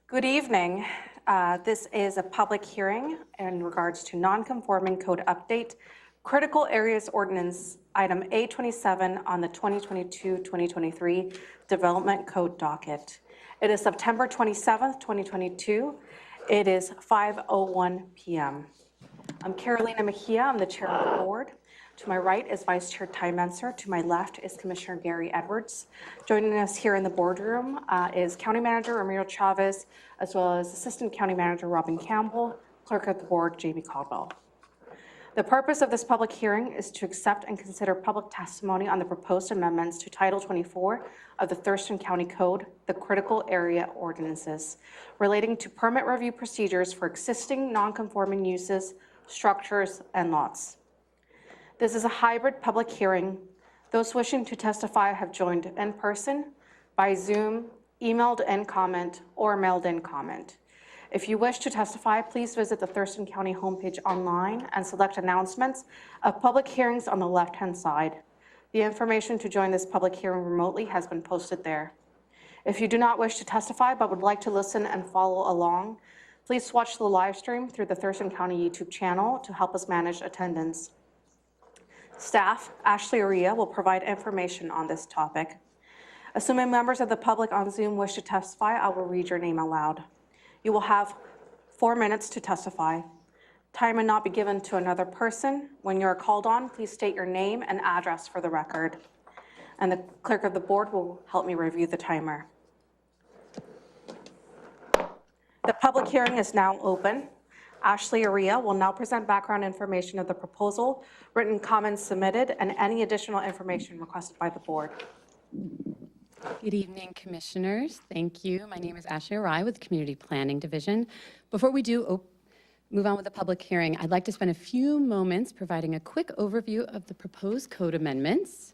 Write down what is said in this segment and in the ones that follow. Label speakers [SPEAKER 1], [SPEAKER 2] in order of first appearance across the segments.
[SPEAKER 1] Good evening. This is a public hearing in regards to non-conforming code update, critical areas ordinance, item A27 on the 2022-2023 development code docket. It is September 27th, 2022. It is 5:01 p.m. I'm Carolina Mejia. I'm the chair of the board. To my right is Vice Chair Ty Menser. To my left is Commissioner Gary Edwards. Joining us here in the boardroom is County Manager Ramiro Chavez, as well as Assistant County Manager Robin Campbell, Clerk of the Board Jamie Caldwell. The purpose of this public hearing is to accept and consider public testimony on the proposed amendments to Title 24 of the Thurston County Code, the critical area ordinances, relating to permit review procedures for existing non-conforming uses, structures, and lots. This is a hybrid public hearing. Those wishing to testify have joined in person, by Zoom, emailed in comment, or mailed in comment. If you wish to testify, please visit the Thurston County homepage online and select announcements of public hearings on the left-hand side. The information to join this public hearing remotely has been posted there. If you do not wish to testify but would like to listen and follow along, please watch the live stream through the Thurston County YouTube channel to help us manage attendance. Staff, Ashley Aria, will provide information on this topic. Assuming members of the public on Zoom wish to testify, I will read your name aloud. You will have 4 minutes to testify. Time may not be given to another person. When you are called on, please state your name and address for the record. And the clerk of the board will help me review the timer. The public hearing is now open. Ashley Aria will now present background information of the proposal, written comments submitted, and any additional information requested by the board.
[SPEAKER 2] Good evening, commissioners. Thank you. My name is Ashley Aria with the Community Planning Division. Before we do move on with the public hearing, I'd like to spend a few moments providing a quick overview of the proposed code amendments.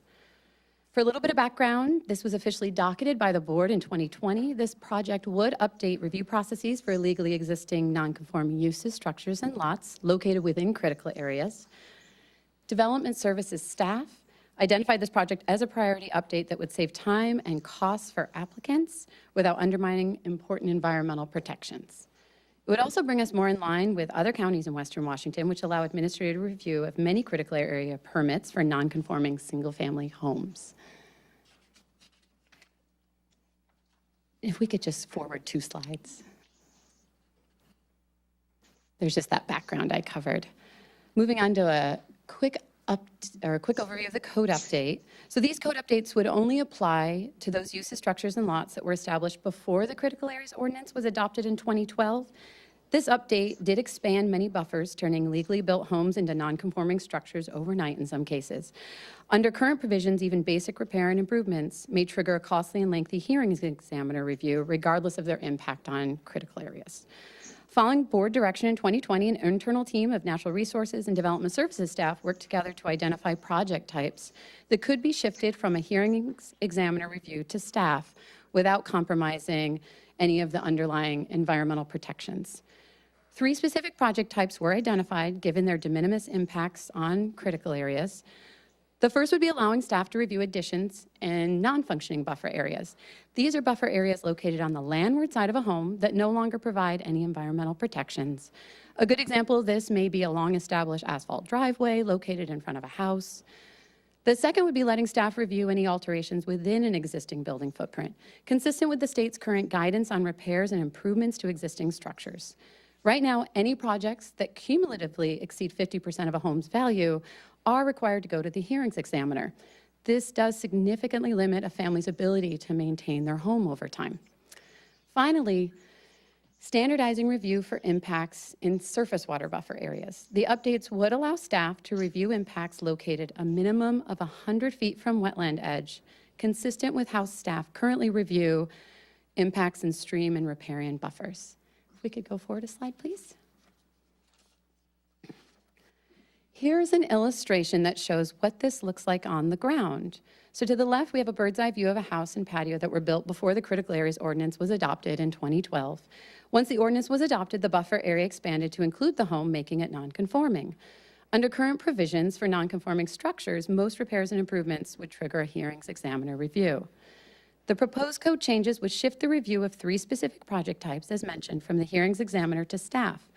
[SPEAKER 2] For a little bit of background, this was officially docketed by the board in 2020. This project would update review processes for legally existing non-conforming uses, structures, and lots located within critical areas. Development Services staff identified this project as a priority update that would save time and costs for applicants without undermining important environmental protections. It would also bring us more in line with other counties in Western Washington, which allow administrative review of many critical area permits for non-conforming single-family homes. If we could just forward 2 slides. There's just that background I covered. Moving on to a quick overview of the code update. So these code updates would only apply to those uses, structures, and lots that were established before the Critical Areas Ordinance was adopted in 2012. This update did expand many buffers, turning legally built homes into non-conforming structures overnight in some cases. Under current provisions, even basic repair and improvements may trigger a costly and lengthy hearings examiner review, regardless of their impact on critical areas. Following board direction in 2020, an internal team of Natural Resources and Development Services staff worked together to identify project types that could be shifted from a hearings examiner review to staff without compromising any of the underlying environmental protections. 3 specific project types were identified given their de minimis impacts on critical areas. The first would be allowing staff to review additions in non-functioning buffer areas. These are buffer areas located on the landward side of a home that no longer provide any environmental protections. A good example of this may be a long-established asphalt driveway located in front of a house. The second would be letting staff review any alterations within an existing building footprint, consistent with the state's current guidance on repairs and improvements to existing structures. Right now, any projects that cumulatively exceed 50% of a home's value are required to go to the hearings examiner. This does significantly limit a family's ability to maintain their home over time. Finally, standardizing review for impacts in surface water buffer areas. The updates would allow staff to review impacts located a minimum of 100 feet from wetland edge, consistent with how staff currently review impacts in stream and riparian buffers. If we could go forward a slide, please. Here's an illustration that shows what this looks like on the ground. So to the left, we have a bird's eye view of a house and patio that were built before the Critical Areas Ordinance was adopted in 2012. Once the ordinance was adopted, the buffer area expanded to include the home, making it non-conforming. Under current provisions for non-conforming structures, most repairs and improvements would trigger a hearings examiner review. The proposed code changes would shift the review of 3 specific project types, as mentioned, from the hearings examiner to staff.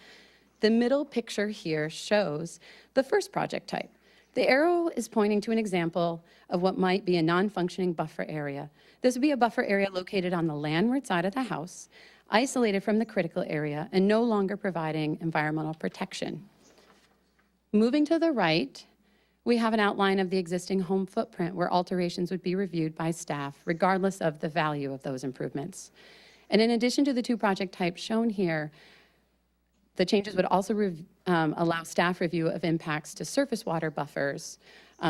[SPEAKER 2] The middle picture here shows the first project type. The arrow is pointing to an example of what might be a non-functioning buffer area. This would be a buffer area located on the landward side of the house, isolated from the critical area, and no longer providing environmental protection. Moving to the right, we have an outline of the existing home footprint where alterations would be reviewed by staff, regardless of the value of those improvements. And in addition to the 2 project types shown here, the changes would also allow staff review of impacts to surface water buffers,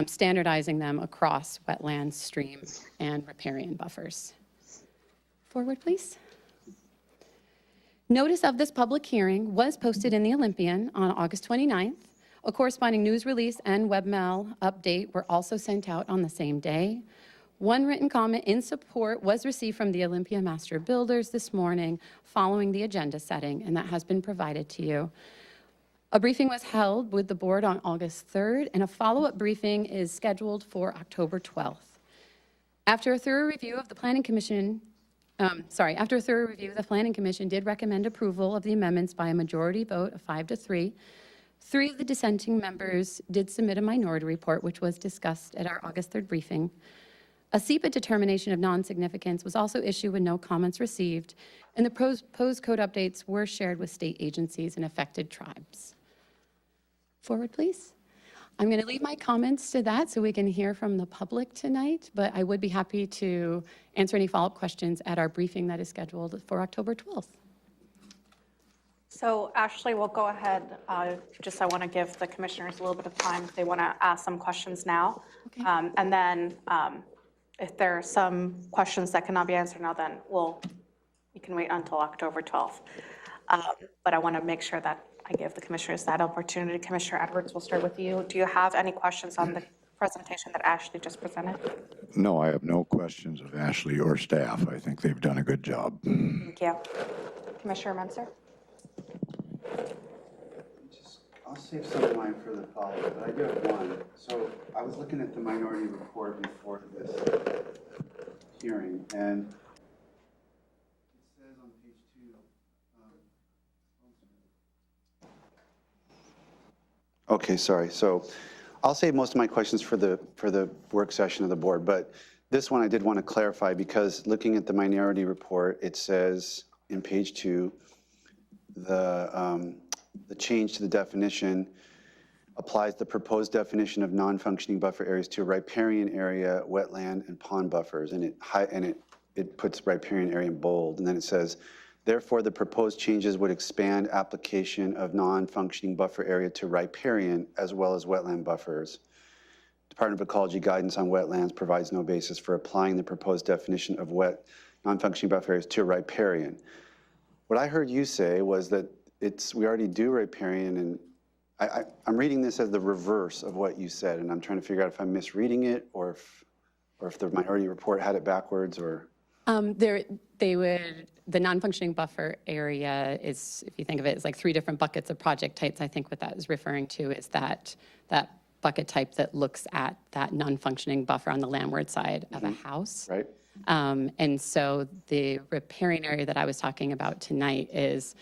[SPEAKER 2] standardizing them across wetlands, stream, and riparian buffers. Forward, please. Notice of this public hearing was posted in the Olympian on August 29th. A corresponding news release and webmail update were also sent out on the same day. 1 written comment in support was received from the Olympia Master Builders this morning following the agenda setting, and that has been provided to you. A briefing was held with the board on August 3rd, and a follow-up briefing is scheduled for October 12th. After a thorough review, the Planning Commission did recommend approval of the amendments by a majority vote of 5-3. 3 of the dissenting members did submit a minority report, which was discussed at our August 3rd briefing. A SEPA determination of non-significance was also issued with no comments received, and the proposed code updates were shared with state agencies and affected tribes. Forward, please. I'm going to leave my comments to that so we can hear from the public tonight, but I would be happy to answer any follow-up questions at our briefing that is scheduled for October 12th.
[SPEAKER 1] So Ashley, we'll go ahead. I want to give the commissioners a little bit of time if they want to ask some questions now.
[SPEAKER 2] Okay.
[SPEAKER 1] And then if there are some questions that cannot be answered now, then you can wait until October 12th. But I want to make sure that I give the commissioners that opportunity. Commissioner Edwards, we'll start with you. Do you have any questions on the presentation that Ashley just presented?
[SPEAKER 3] No, I have no questions of Ashley or staff. I think they've done a good job.
[SPEAKER 1] Thank you. Commissioner Menser?
[SPEAKER 4] I'll save some of mine for the follow-up, but I do have one. So I was looking at the minority report before this hearing, and it says on page 2. Okay, sorry. So I'll save most of my questions for the work session of the board, but this one I did want to clarify because looking at the minority report, it says in page 2, the change to the definition applies the proposed definition of non-functioning buffer areas to riparian area, wetland, and pond buffers, and it puts riparian area in bold, and then it says, therefore, the proposed changes would expand application of non-functioning buffer area to riparian as well as wetland buffers. Department of Ecology guidance on wetlands provides no basis for applying the proposed definition of non-functioning buffer areas to riparian. What I heard you say was that we already do riparian, and I'm reading this as the reverse of what you said, and I'm trying to figure out if I'm misreading it or if the minority report had it backwards or.
[SPEAKER 2] The non-functioning buffer area is, if you think of it, as like 3 different buckets of project types. I think what that is referring to is that bucket type that looks at that non-functioning buffer on the landward side of a house.
[SPEAKER 4] Right.
[SPEAKER 2] And so the riparian area that I was talking about tonight is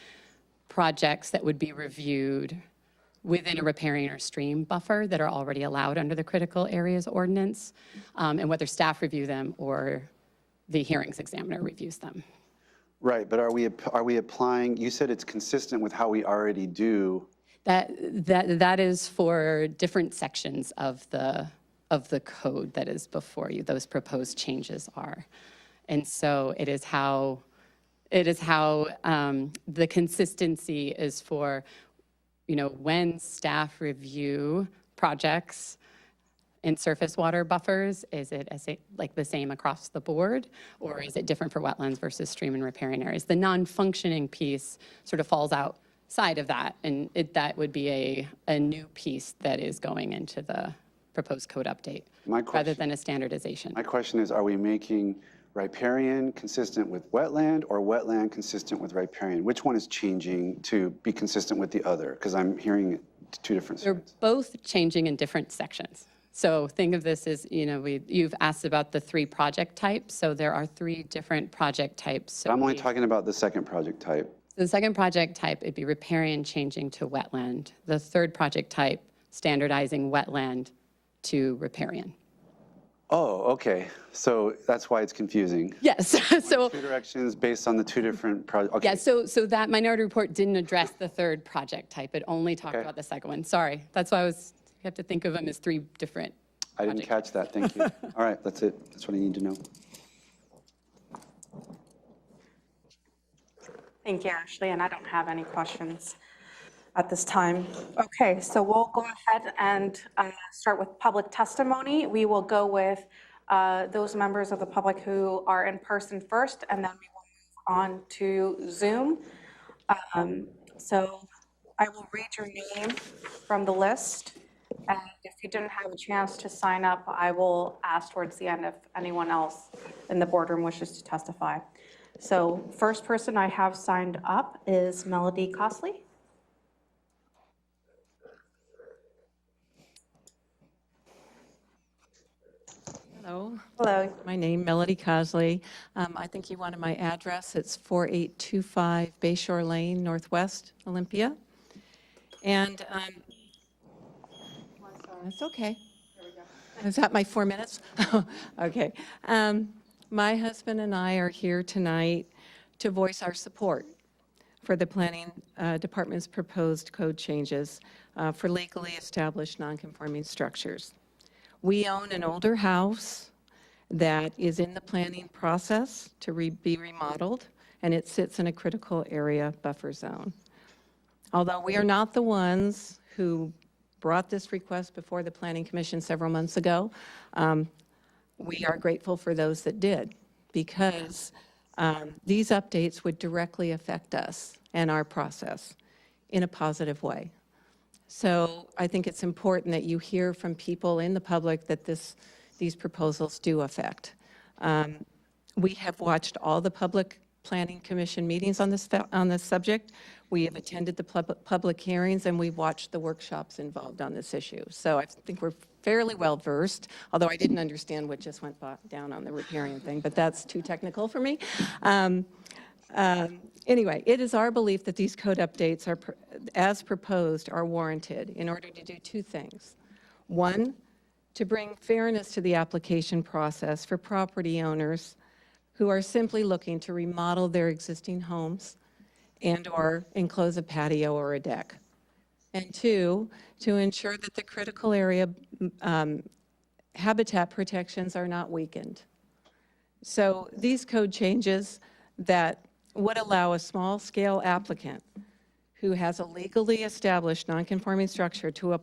[SPEAKER 2] projects that would be reviewed within a riparian or stream buffer that are already allowed under the critical areas ordinance, and whether staff review them or the hearings examiner reviews them.
[SPEAKER 4] Right, but are we applying, you said it's consistent with how we already do.
[SPEAKER 2] That is for different sections of the code that is before you, those proposed changes are. And so it is how the consistency is for, when staff review projects in surface water buffers, is it like the same across the board, or is it different for wetlands versus stream and riparian areas? The non-functioning piece sort of falls outside of that, and that would be a new piece that is going into the proposed code update, rather than a standardization.
[SPEAKER 4] My question is, are we making riparian consistent with wetland or wetland consistent with riparian? Which one is changing to be consistent with the other? Because I'm hearing it 2 different
[SPEAKER 2] They're
[SPEAKER 4] sides.
[SPEAKER 2] both changing in different sections. So think of this as, you've asked about the 3 project types. So there are 3 different project types. So
[SPEAKER 4] I'm only talking about the second project type.
[SPEAKER 2] the second project type, it'd be riparian changing to wetland. The third project type, standardizing wetland to riparian.
[SPEAKER 4] Oh, okay. So that's why it's confusing.
[SPEAKER 2] Yes, so,
[SPEAKER 4] 2 directions based on the 2 different projects. Okay.
[SPEAKER 2] yeah, so that minority report didn't address the third project type. It only talked about the second one. Sorry, that's why you have to think of them as 3 different.
[SPEAKER 4] I didn't catch that. Thank you. All right, that's it. That's what I need to know.
[SPEAKER 1] Thank you, Ashley, and I don't have any questions at this time. Okay, so we'll go ahead and start with public testimony. We will go with those members of the public who are in person first, and then we will move on to Zoom. So I will read your name from the list, and if you didn't have a chance to sign up, I will ask towards the end if anyone else in the boardroom wishes to testify. So first person I have signed up is Melody Cosley.
[SPEAKER 5] Hello.
[SPEAKER 1] Hello.
[SPEAKER 5] My name, Melody Cosley. I think you wanted my address. It's 4825 Bayshore Lane, Northwest, Olympia. And that's okay. Is that my 4 minutes? Okay. My husband and I are here tonight to voice our support for the Planning Department's proposed code changes for legally established nonconforming structures. We own an older house that is in the planning process to be remodeled, and it sits in a critical area buffer zone. Although we are not the ones who brought this request before the Planning Commission several months ago, we are grateful for those that did, because these updates would directly affect us and our process in a positive way. So I think it's important that you hear from people in the public that these proposals do affect. We have watched all the public planning commission meetings on this subject. We have attended the public hearings, and we've watched the workshops involved on this issue. So I think we're fairly well versed, although I didn't understand what just went down on the riparian thing, but that's too technical for me. Anyway, it is our belief that these code updates are, as proposed, are warranted in order to do 2 things. 1, to bring fairness to the application process for property owners who are simply looking to remodel their existing homes and or enclose a patio or a deck. And 2, to ensure that the critical area habitat protections are not weakened. So these code changes that would allow a small-scale applicant who has a legally established nonconforming structure to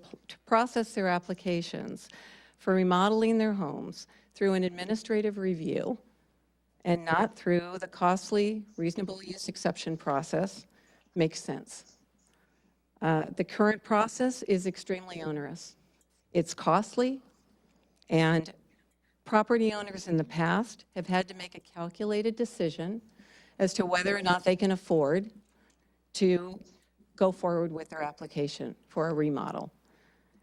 [SPEAKER 5] process their applications for remodeling their homes through an administrative review and not through the costly reasonable use exception process makes sense. The current process is extremely onerous. It's costly, and property owners in the past have had to make a calculated decision as to whether or not they can afford to go forward with their application for a remodel.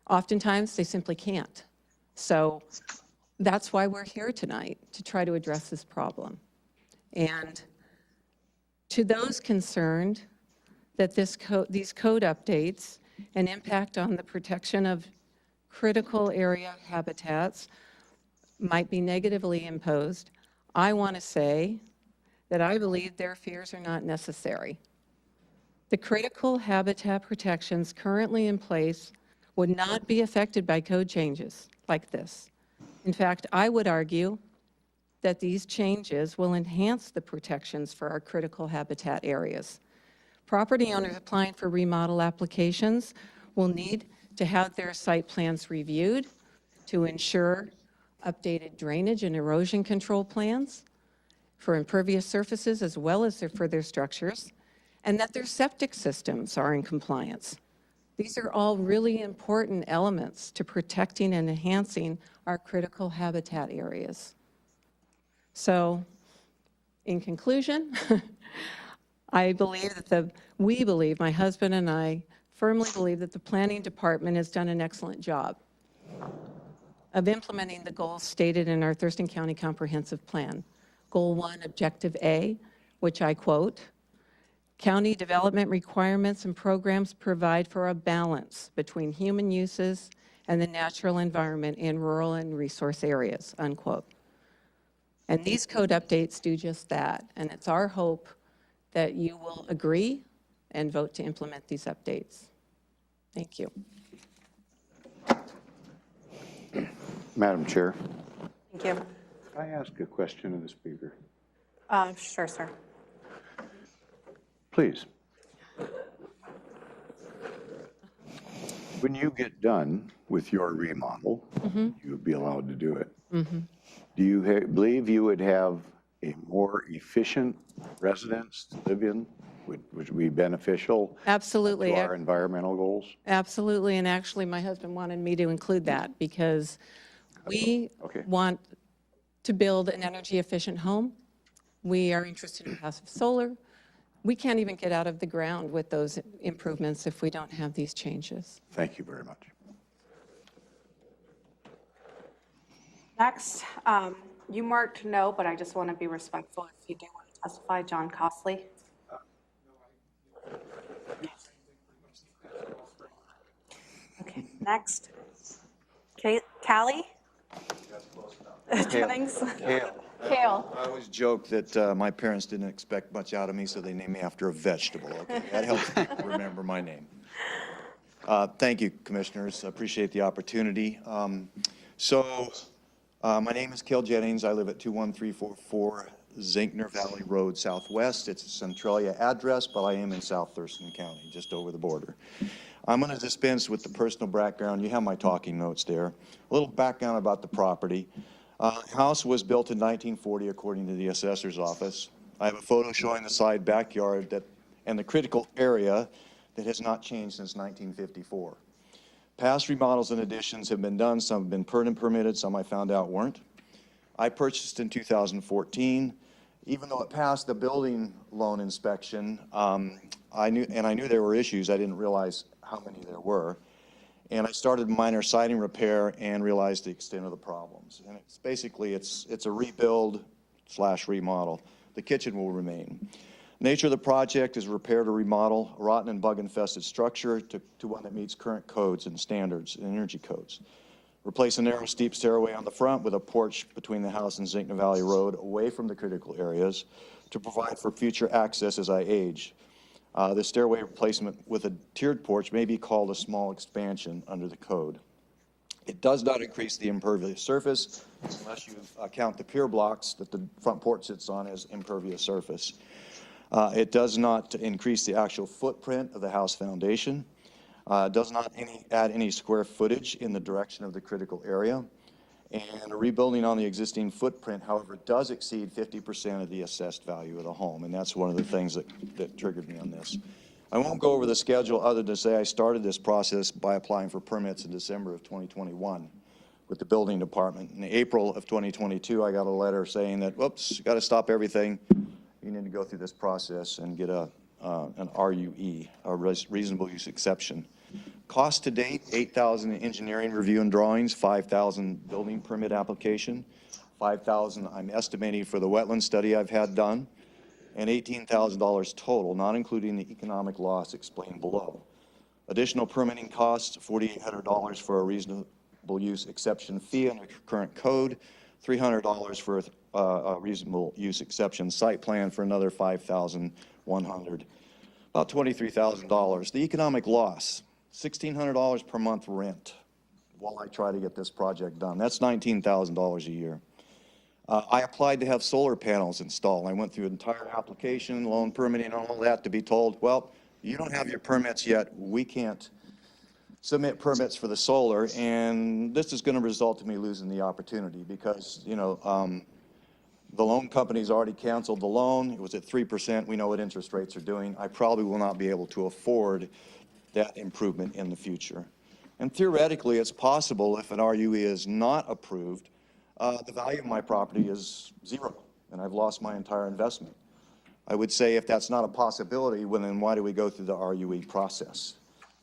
[SPEAKER 5] Oftentimes, they simply can't. So that's why we're here tonight, to try to address this problem. And to those concerned that these code updates and impact on the protection of critical area habitats might be negatively imposed, I want to say that I believe their fears are not necessary. The critical habitat protections currently in place would not be affected by code changes like this. In fact, I would argue that these changes will enhance the protections for our critical habitat areas. Property owners applying for remodel applications will need to have their site plans reviewed to ensure updated drainage and erosion control plans for impervious surfaces as well as for their structures, and that their septic systems are in compliance. These are all really important elements to protecting and enhancing our critical habitat areas. So, in conclusion, I believe that we believe, my husband and I firmly believe that the planning department has done an excellent job. of implementing the goals stated in our Thurston County Comprehensive Plan. Goal 1, Objective A, which I quote, "County development requirements and programs provide for a balance between human uses and the natural environment in rural and resource areas," unquote. And these code updates do just that. And it's our hope that you will agree and vote to implement these updates. Thank you.
[SPEAKER 3] Madam Chair,
[SPEAKER 1] Thank you.
[SPEAKER 3] can I ask a question of the speaker?
[SPEAKER 1] Sure, sir.
[SPEAKER 3] Please. When you get done with your remodel, you would be allowed to do it. Do you believe you would have a more efficient residence to live in, which would be beneficial
[SPEAKER 5] Absolutely.
[SPEAKER 3] to our environmental goals?
[SPEAKER 5] Absolutely, and actually, my husband wanted me to include that because we
[SPEAKER 3] Okay.
[SPEAKER 5] want to build an energy-efficient home. We are interested in passive solar. We can't even get out of the ground with those improvements if we don't have these changes.
[SPEAKER 3] Thank you very much.
[SPEAKER 1] Next, you marked no, but I just want to be respectful if you do want to testify. John Costley. Okay, next. Callie? Jennings? Kale.
[SPEAKER 6] I always joke that my parents didn't expect much out of me, so they named me after a vegetable. Okay, that helps me remember my name. Thank you, Commissioners. I appreciate the opportunity. My name is Cale Jennings. I live at 21344 Zinkner Valley Road Southwest. It's a Centralia address, but I am in South Thurston County, just over the border. I'm going to dispense with the personal background. You have my talking notes there. A little background about the property. House was built in 1940, according to the assessor's office. I have a photo showing the side backyard and the critical area that has not changed since 1954. Past remodels and additions have been done. Some have been permitted, some I found out weren't. I purchased in 2014. Even though it passed the building loan inspection, I knew there were issues. I didn't realize how many there were. And I started minor siding repair and realized the extent of the problems. And it's basically, it's a rebuild / remodel. The kitchen will remain. Nature of the project is repair to remodel a rotten and bug-infested structure to one that meets current codes and standards and energy codes. Replace a narrow, steep stairway on the front with a porch between the house and Zinkner Valley Road away from the critical areas to provide for future access as I age. The stairway replacement with a tiered porch may be called a small expansion under the code. It does not increase the impervious surface unless you count the pier blocks that the front porch sits on as impervious surface. It does not increase the actual footprint of the house foundation. Does not add any square footage in the direction of the critical area. And a rebuilding on the existing footprint, however, does exceed 50% of the assessed value of the home. And that's one of the things that triggered me on this. I won't go over the schedule other than to say I started this process by applying for permits in December of 2021 with the building department. In April of 2022, I got a letter saying that, whoops, got to stop everything. You need to go through this process and get an RUE, a reasonable use exception. Cost to date, $8,000 in engineering review and drawings, $5,000 building permit application, $5,000 I'm estimating for the wetland study I've had done, and $18,000 total, not including the economic loss explained below. Additional permitting costs, $4,800 for a reasonable use exception fee under current code, $300 for a reasonable use exception site plan for another $5,100, about $23,000. The economic loss, $1,600 per month rent while I try to get this project done. That's $19,000 a year. I applied to have solar panels installed. I went through an entire application, loan permitting, and all that to be told, well, you don't have your permits yet. We can't submit permits for the solar, and this is going to result in me losing the opportunity because, the loan company's already canceled the loan. It was at 3%. We know what interest rates are doing. I probably will not be able to afford that improvement in the future. And theoretically, it's possible if an RUE is not approved, the value of my property is zero, and I've lost my entire investment. I would say if that's not a possibility, well, then why do we go through the RUE process?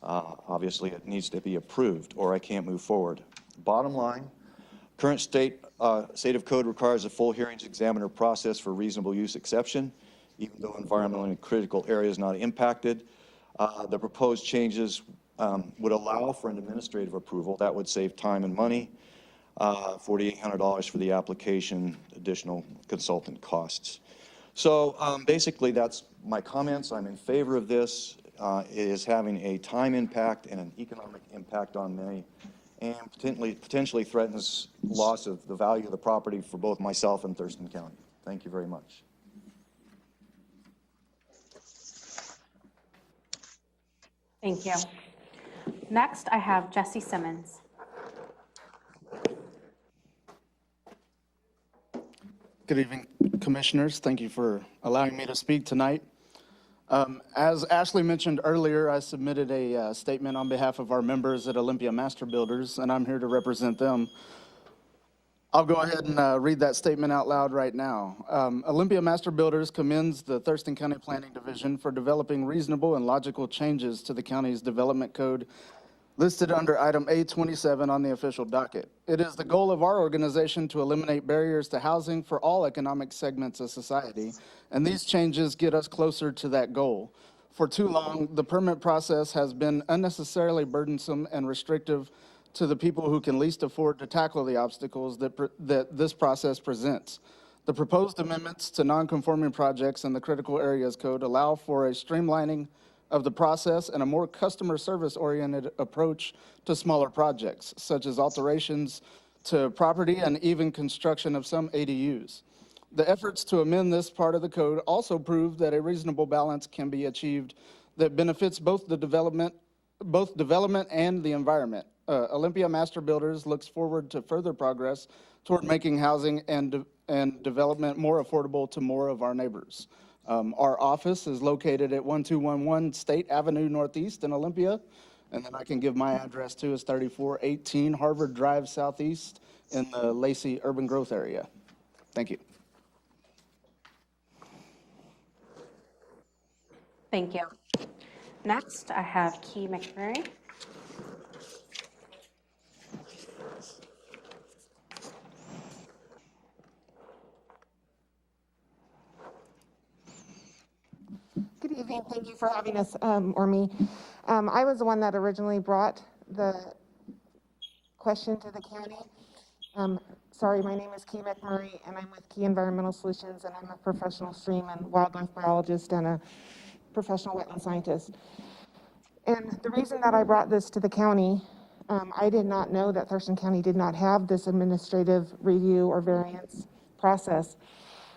[SPEAKER 6] Obviously, it needs to be approved, or I can't move forward. Bottom line, Current state of code requires a full hearings examiner process for reasonable use exception, even though environmentally critical area is not impacted. The proposed changes would allow for an administrative approval. That would save time and money, $4,800 for the application, additional consultant costs. So basically, that's my comments. I'm in favor of this. It is having a time impact and an economic impact on many, and potentially threatens loss of the value of the property for both myself and Thurston County. Thank you very much.
[SPEAKER 1] Thank you. Next, I have Jesse Simmons.
[SPEAKER 7] Good evening, Commissioners. Thank you for allowing me to speak tonight. As Ashley mentioned earlier, I submitted a statement on behalf of our members at Olympia Master Builders, and I'm here to represent them. I'll go ahead and read that statement out loud right now. Olympia Master Builders commends the Thurston County Planning Division for developing reasonable and logical changes to the county's development code listed under item A27 on the official docket. It is the goal of our organization to eliminate barriers to housing for all economic segments of society, and these changes get us closer to that goal. For too long, the permit process has been unnecessarily burdensome and restrictive to the people who can least afford to tackle the obstacles that this process presents. The proposed amendments to non-conforming projects in the Critical Areas Code allow for a streamlining of the process and a more customer service-oriented approach to smaller projects, such as alterations to property and even construction of some ADUs. The efforts to amend this part of the code also prove that a reasonable balance can be achieved that benefits both development and the environment. Olympia Master Builders looks forward to further progress toward making housing and development more affordable to more of our neighbors. Our office is located at 1211 State Avenue Northeast in Olympia, and then I can give my address too, is 3418 Harvard Drive Southeast in the Lacey Urban Growth Area. Thank you.
[SPEAKER 1] Thank you. Next, I have Key McMurray.
[SPEAKER 8] Good evening. Thank you for having us, or me. I was the one that originally brought the question to the county. Sorry, my name is Key McMurray, and I'm with Key Environmental Solutions, and I'm a professional stream and wildlife biologist and a professional wetland scientist. And the reason that I brought this to the county, I did not know that Thurston County did not have this administrative review or variance process.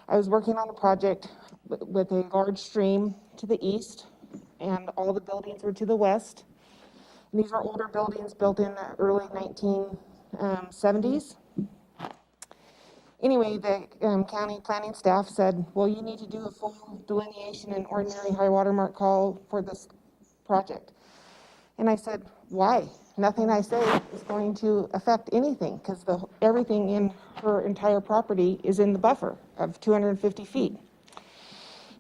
[SPEAKER 8] I was working on a project with a large stream to the east, and all the buildings were to the west. And these are older buildings built in the early 1970s. Anyway, the county planning staff said, well, you need to do a full delineation and ordinary high water mark call for this project. And I said, why? Nothing I say is going to affect anything, because everything in her entire property is in the buffer of 250 feet.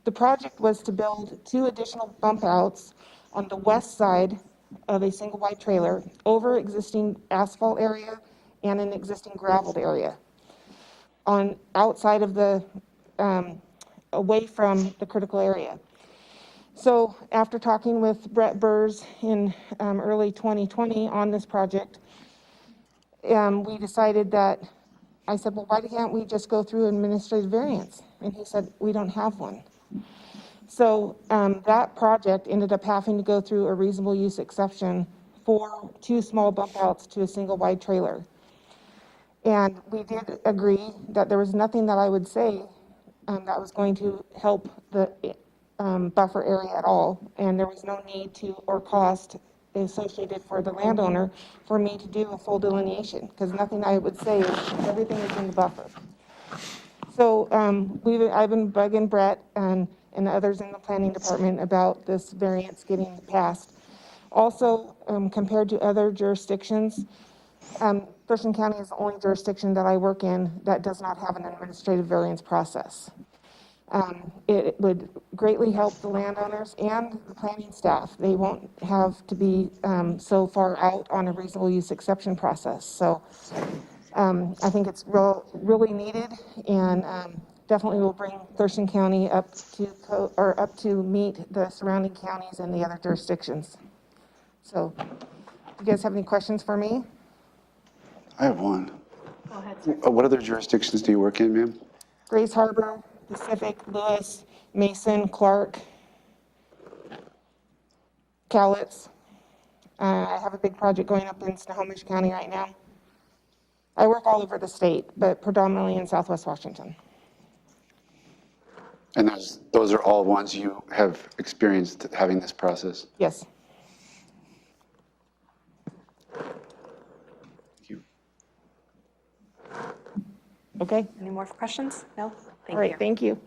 [SPEAKER 8] The project was to build 2 additional bump outs on the west side of a single wide trailer over existing asphalt area and an existing graveled area on outside of the, away from the critical area. So after talking with Brett Burrs in early 2020 on this project, we decided that, I said, well, why can't we just go through administrative variance? And he said, we don't have one. So that project ended up having to go through a reasonable use exception for 2 small bump outs to a single wide trailer. And we did agree that there was nothing that I would say that was going to help the buffer area at all. And there was no need to or cost associated for the landowner for me to do a full delineation, because nothing I would say is everything is in the buffer. So I've been bugging Brett and others in the planning department about this variance getting passed. Also, compared to other jurisdictions, Thurston County is the only jurisdiction that I work in that does not have an administrative variance process. It would greatly help the landowners and the planning staff. They won't have to be so far out on a reasonable use exception process. So I think it's really needed, and definitely will bring Thurston County up to meet the surrounding counties and the other jurisdictions. So, you guys have any questions for me?
[SPEAKER 4] I have one.
[SPEAKER 1] Go ahead, sir.
[SPEAKER 4] What other jurisdictions do you work in, ma'am?
[SPEAKER 8] Grays Harbor, Pacific, Lewis, Mason, Clark, Cowlitz. I have a big project going up in Snohomish County right now. I work all over the state, but predominantly in Southwest Washington.
[SPEAKER 4] And those are all ones you have experienced having this process?
[SPEAKER 8] Yes.
[SPEAKER 4] Thank you.
[SPEAKER 8] Okay.
[SPEAKER 1] Any more questions? No? Thank
[SPEAKER 8] All right.
[SPEAKER 1] you.
[SPEAKER 8] Thank you.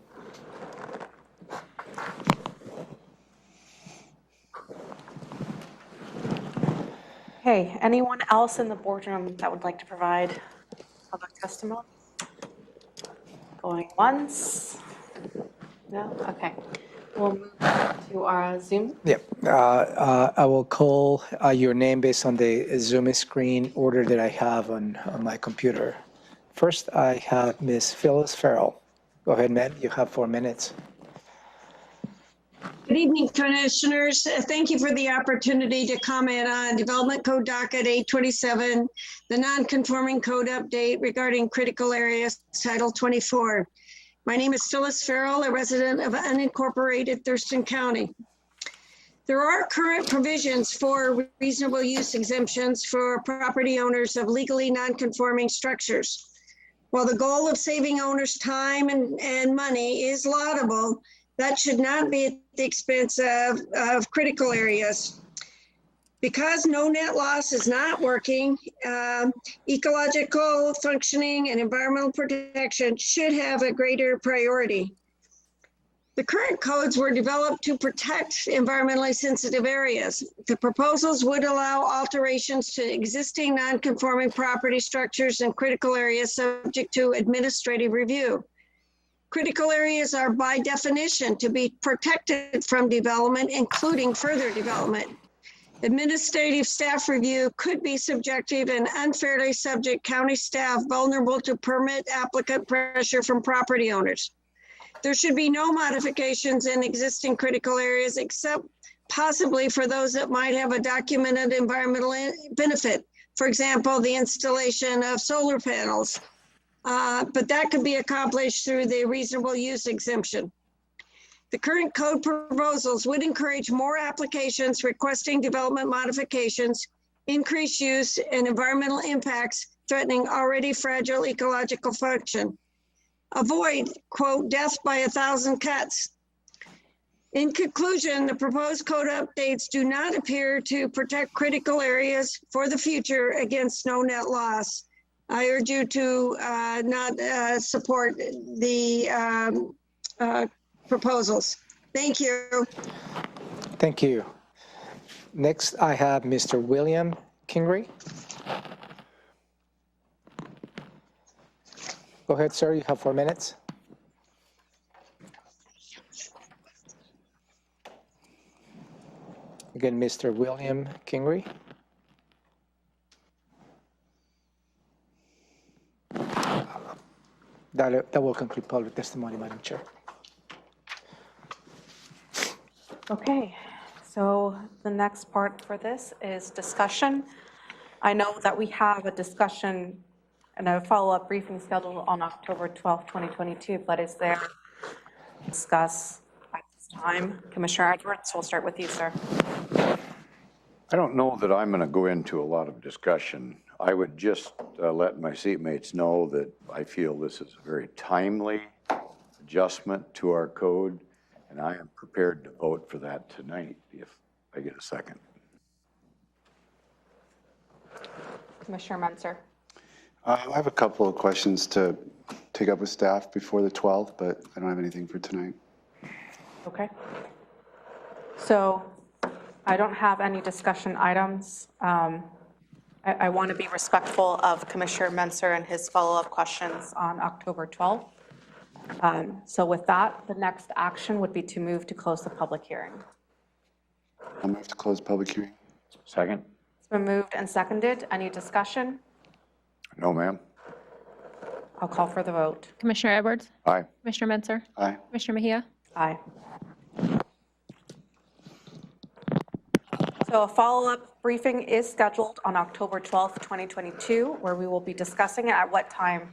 [SPEAKER 1] Okay, anyone else in the boardroom that would like to provide public testimony? Going once? No? Okay. We'll move to our Zoom.
[SPEAKER 9] Yeah, I will call your name based on the Zoom screen order that I have on my computer. First, I have Ms. Phyllis Farrell. Go ahead, ma'am. You have 4 minutes.
[SPEAKER 10] Good evening, Commissioners. Thank you for the opportunity to comment on Development Code Docket 827, the non-conforming code update regarding critical areas, Title 24. My name is Phyllis Farrell, a resident of unincorporated Thurston County. There are current provisions for reasonable use exemptions for property owners of legally non-conforming structures. While the goal of saving owners time and money is laudable, that should not be at the expense of critical areas. Because no net loss is not working, ecological functioning and environmental protection should have a greater priority. The current codes were developed to protect environmentally sensitive areas. The proposals would allow alterations to existing non-conforming property structures in critical areas subject to administrative review. Critical areas are by definition to be protected from development, including further development. Administrative staff review could be subjective and unfairly subject county staff vulnerable to permit applicant pressure from property owners. There should be no modifications in existing critical areas except possibly for those that might have a documented environmental benefit. For example, the installation of solar panels. But that could be accomplished through the reasonable use exemption. The current code proposals would encourage more applications requesting development modifications, increased use, and environmental impacts threatening already fragile ecological function. Avoid, quote, death by 1,000 cuts. In conclusion, the proposed code updates do not appear to protect critical areas for the future against no net loss. I urge you to not support the proposals. Thank you.
[SPEAKER 9] Thank you. Next, I have Mr. William Kingery. Go ahead, sir. You have 4 minutes. Again, Mr. William Kingery. That will conclude public testimony, Madam Chair.
[SPEAKER 1] Okay, so the next part for this is discussion. I know that we have a discussion and a follow-up briefing scheduled on October 12th, 2022, but is there discuss at this time? Commissioner Edwards, we'll start with you, sir.
[SPEAKER 3] I don't know that I'm going to go into a lot of discussion. I would just let my seatmates know that I feel this is a very timely adjustment to our code, and I am prepared to vote for that tonight if I get a second.
[SPEAKER 1] Commissioner Menzer.
[SPEAKER 4] I have a couple of questions to take up with staff before the 12th, but I don't have anything for tonight.
[SPEAKER 1] Okay. So I don't have any discussion items. I want to be respectful of Commissioner Menzer and his follow-up questions on October 12th. So with that, the next action would be to move to close the public hearing.
[SPEAKER 4] I'll move to close public hearing.
[SPEAKER 3] Second?
[SPEAKER 1] It's been moved and seconded. Any discussion?
[SPEAKER 3] No, ma'am.
[SPEAKER 1] I'll call for the vote.
[SPEAKER 11] Commissioner Edwards?
[SPEAKER 3] Aye.
[SPEAKER 11] Commissioner Menzer?
[SPEAKER 4] Aye.
[SPEAKER 11] Commissioner Mejia?
[SPEAKER 1] Aye. So a follow-up briefing is scheduled on October 12th, 2022, where we will be discussing it at what time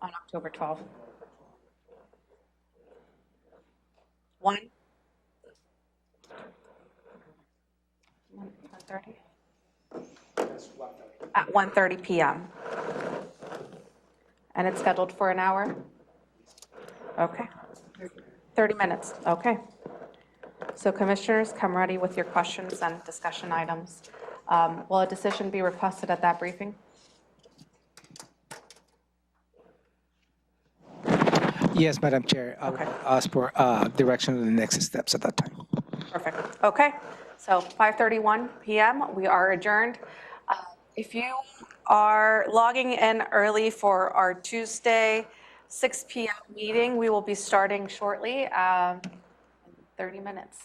[SPEAKER 1] on October 12th? 1? 1:30? At 1:30 p.m. And it's scheduled for an hour? Okay. 30 minutes, okay. So commissioners, come ready with your questions and discussion items. Will a decision be requested at that briefing?
[SPEAKER 9] Yes, Madam Chair. I will ask for direction on the next steps at that time.
[SPEAKER 1] Perfect, okay. So 5:31 p.m., we are adjourned. If you are logging in early for our Tuesday 6 p.m. meeting, we will be starting shortly, 30 minutes.